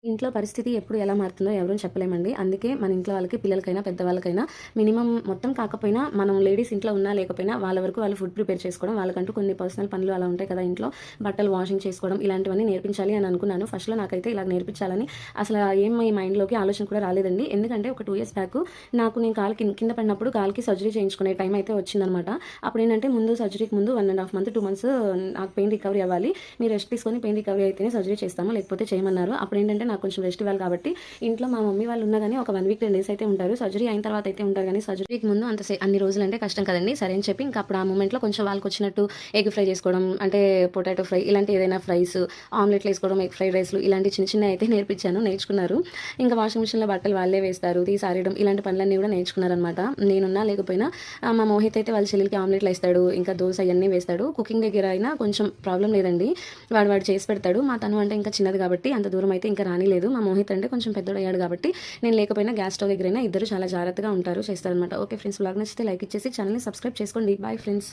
ఇంట్లో పరిస్థితి ఎప్పుడు ఎలా మారుతుందో ఎవరూ చెప్పలేమండి. అందుకే మన ఇంట్లో వాళ్ళకి పిల్లలకైనా, పెద్దవాళ్ళకైనా మినిమమ్ మొత్తం కాకపోయినా మనం లేడీస్ ఇంట్లో ఉన్నా లేకపోయినా వాళ్ళ వరకు వాళ్ళు ఫుడ్ ప్రిపేర్ చేసుకోవడం, వాళ్ళకంటూ కొన్ని పర్సనల్ పనులు అలా ఉంటాయి కదా ఇంట్లో. బట్టలు వాషింగ్ చేసుకోవడం ఇలాంటివన్నీ నేర్పించాలి అని అనుకున్నాను. ఫస్ట్‌లో నాకైతే ఇలా నేర్పించాలని అసలు ఏం ఈ మైండ్‌లోకి ఆలోచన కూడా రాలేదండి. ఎందుకంటే ఒక 2 ఇయర్స్ బ్యాక్ నాకు నేను కాలు కింద పడినప్పుడు కాలుకి సర్జరీ చేయించుకునే టైం అయితే వచ్చిందనమాట. అప్పుడేంటంటే ముందు సర్జరీకి ముందు 1 ½ మంత్, 2 మంత్స్ నాకు పెయిన్ రికవరీ అవ్వాలి. మీరు రెస్ట్ తీసుకొని పెయిన్ రికవరీ అయితేనే సర్జరీ చేస్తాము లేకపోతే చేయమన్నారు. అప్పుడేంటంటే నాకు కొంచెం రెస్ట్ ఇవ్వాలి కాబట్టి ఇంట్లో మా మమ్మీ వాళ్ళు ఉన్నా గానీ ఒక 1 వీక్ 10 డేస్ అయితే ఉంటారు. సర్జరీ అయిన తర్వాత అయితే ఉంటారు గానీ సర్జరీకి ముందు అన్ని రోజులంటే కష్టం కదండీ. సరే అని చెప్పి ఇంకా అప్పుడు ఆ మూమెంట్‌లో కొంచెం వాళ్ళకొచ్చినట్టు ఎగ్ ఫ్రై చేసుకోవడం, అంటే పొటాటో ఫ్రై ఇలాంటి ఏదైనా ఫ్రైస్, ఆమ్లెట్లు వేసుకోవడం, ఎగ్ ఫ్రైడ్ రైస్‌లు ఇలాంటి చిన్న చిన్నవి అయితే నేర్చుకున్నారు. ఇంకా వాషింగ్ మిషన్‌లో బట్టలు వాళ్ళే వేస్తారు, తీసి ఆరేయడం ఇలాంటి పనులన్నీ కూడా నేర్చుకున్నారనమాట. నేనున్నా లేకపోయినా మా మోహిత్ అయితే వాళ్ళ చెల్లికి ఆమ్లెట్లు వేస్తాడు, ఇంకా దోస ఇయన్నీ వేస్తాడు. కుకింగ్ దగ్గర అయినా కొంచెం ప్రాబ్లమ్ లేదండి. వాడు చేసి పెడతాడు. మా తను అంటే ఇంకా చిన్నది కాబట్టి అంత దూరం అయితే ఇంకా రానిలేదు. మా మోహిత్ అంటే కొంచెం పెద్దోడయ్యాడు కాబట్టి నేను లేకపోయినా గ్యాస్ స్టవ్ దగ్గరైనా ఇద్దరు చాలా జాగ్రత్తగా ఉంటారు, చేస్తారనమాట. ఓకే ఫ్రెండ్స్, వ్లాగ్ నచ్చితే లైక్ ఇచ్చేసి ఛానల్‌ని సబ్స్క్రైబ్ చేసుకోండి. Bye friends.